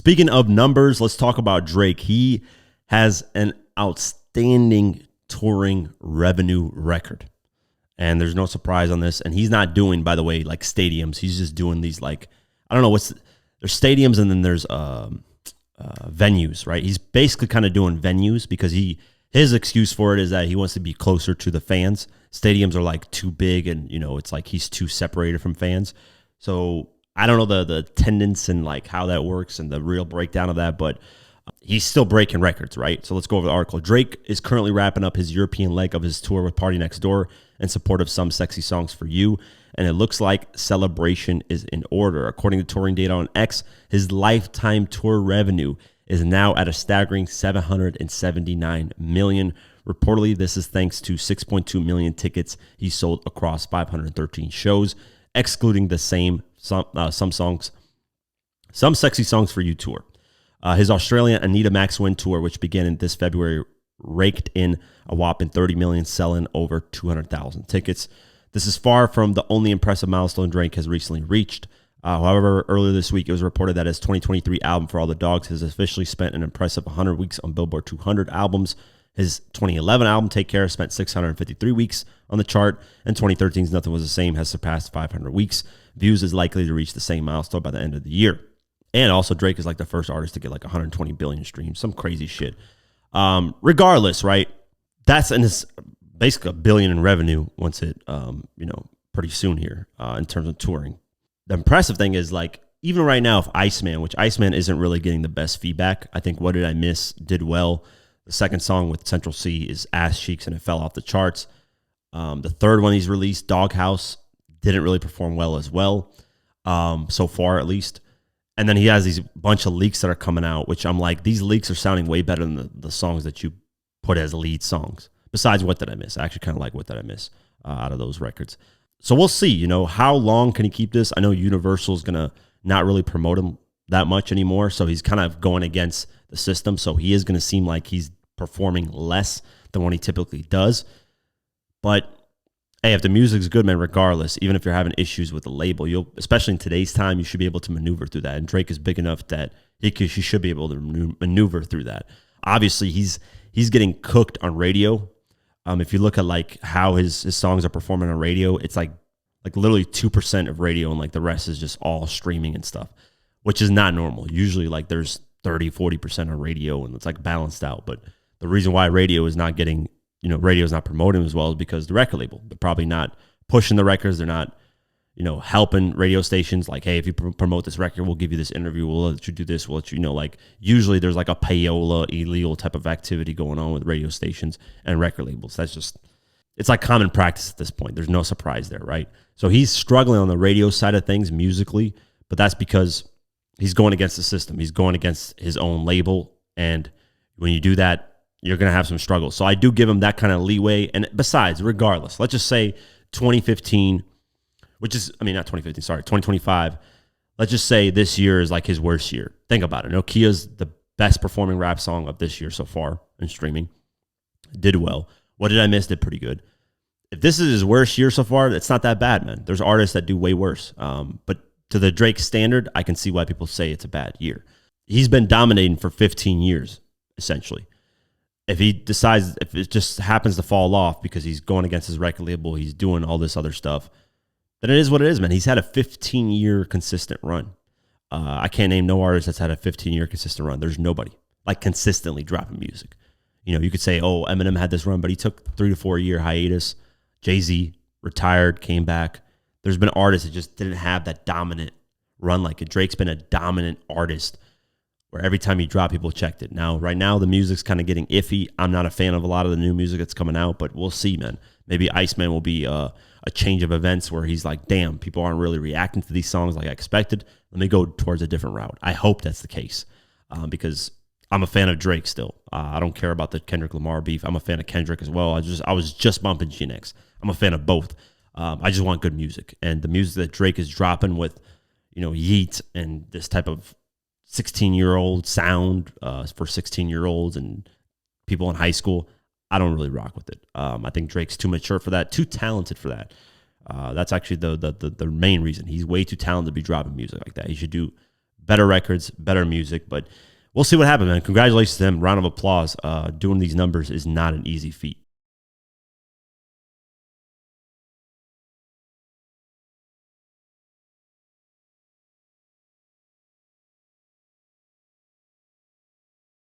Speaking of numbers, let's talk about Drake. He has an outstanding touring revenue record. And there's no surprise on this. And he's not doing, by the way, like stadiums. He's just doing these like, I don't know there's stadiums and then there's venues, right? He's basically kind of doing venues because his excuse for it is that he wants to be closer to the fans. Stadiums are like too big and, it's like he's too separated from fans. So I don't know the attendance and like how that works and the real breakdown of that, but he's still breaking records, right? So let's go over the article. Drake is currently wrapping up his European leg of his tour with Party Next Door in support of Some Sexy Songs for You, and it looks like celebration is in order. According to touring data on X, his lifetime tour revenue is now at a staggering $779 million. Reportedly, this is thanks to 6.2 million tickets he sold across 513 shows, excluding the Some Sexy Songs for You tour. His Australian Anita Max Win tour, which began in this February, raked in a whopping 30 million, selling over 200,000 tickets. This is far from the only impressive milestone Drake has recently reached. However, earlier this week, it was reported that his 2023 album For All the Dogs has officially spent an impressive 100 weeks on Billboard 200 albums. His 2011 album, Take Care, spent 653 weeks on the chart, and 2013's Nothing Was the Same has surpassed 500 weeks. Views is likely to reach the same milestone by the end of the year. And also, Drake is like the first artist to get like 120 billion streams, some crazy shit. Regardless, right? That's basically $1 billion in revenue once it, pretty soon here in terms of touring. The impressive thing is like, even right now, if Iceman isn't really getting the best feedback. I think What Did I Miss did well. The second song with Central C is Ass Cheeks, and it fell off the charts. The third one he's released, Doghouse, didn't really perform well as well, so far at least. And then he has these bunch of leaks that are coming out, which I'm like, these leaks are sounding way better than the songs that you put as lead songs. Besides What Did I Miss? I actually kind of like What Did I Miss out of those records. So we'll see, how long can he keep this? I know Universal's going to not really promote him that much anymore, so he's kind of going against the system. So he is going to seem like he's performing less than what he typically does. But hey, if the music's good, man, regardless, even if you're having issues with the label, especially in today's time, you should be able to maneuver through that. And Drake is big enough that he should be able to maneuver through that. Obviously, he's getting cooked on radio. If you look at like how his songs are performing on radio, it's like literally 2% of radio, and like the rest is just all streaming and stuff, which is not normal. Usually like there's 30-40% on radio, and it's like balanced out. But the reason why radio is not getting, radio is not promoting as well is because the record label, they're probably not pushing the records. They're not, helping radio stations like, hey, if you promote this record, we'll give you this interview. We'll let you do this. We'll let you know, like usually there's like a payola illegal type of activity going on with radio stations and record labels. It's like common practice at this point. There's no surprise there, right? So he's struggling on the radio side of things musically, but that's because he's going against the system. He's going against his own label. And when you do that, you're going to have some struggles. So I do give him that kind of leeway. And besides, regardless, let's just say 2015, not 2015, sorry, 2025. Let's just say this year is like his worst year. Think about it. Nokia's the best performing rap song of this year so far in streaming. Did well. What Did I Miss? Did pretty good. If this is his worst year so far, it's not that bad, man. There's artists that do way worse. But to the Drake standard, I can see why people say it's a bad year. He's been dominating for 15 years, essentially. If it just happens to fall off because he's going against his record label, he's doing all this other stuff, then it is what it is, man. He's had a 15-year consistent run. I can't name no artist that's had a 15-year consistent run. There's nobody like consistently dropping music. You could say, oh, Eminem had this run, but he took 3 to 4 year hiatus. Jay-Z retired, came back. There's been artists that just didn't have that dominant run like it. Drake's been a dominant artist where every time he dropped, people checked it. Now, right now, the music's kind of getting iffy. I'm not a fan of a lot of the new music that's coming out, but we'll see, man. Maybe Iceman will be a change of events where he's like, damn, people aren't really reacting to these songs like I expected. Let me go towards a different route. I hope that's the case because I'm a fan of Drake still. I don't care about the Kendrick Lamar beef. I'm a fan of Kendrick as well. I was just bumping GNX. I'm a fan of both. I just want good music. And the music that Drake is dropping with, Yeet and this type of 16-year-old sound for 16-year-olds and people in high school, I don't really rock with it. I think Drake's too mature for that, too talented for that. That's actually the main reason. He's way too talented to be dropping music like that. He should do better records, better music. But we'll see what happens, man. Congratulations to him. Round of applause. Doing these numbers is not an easy feat.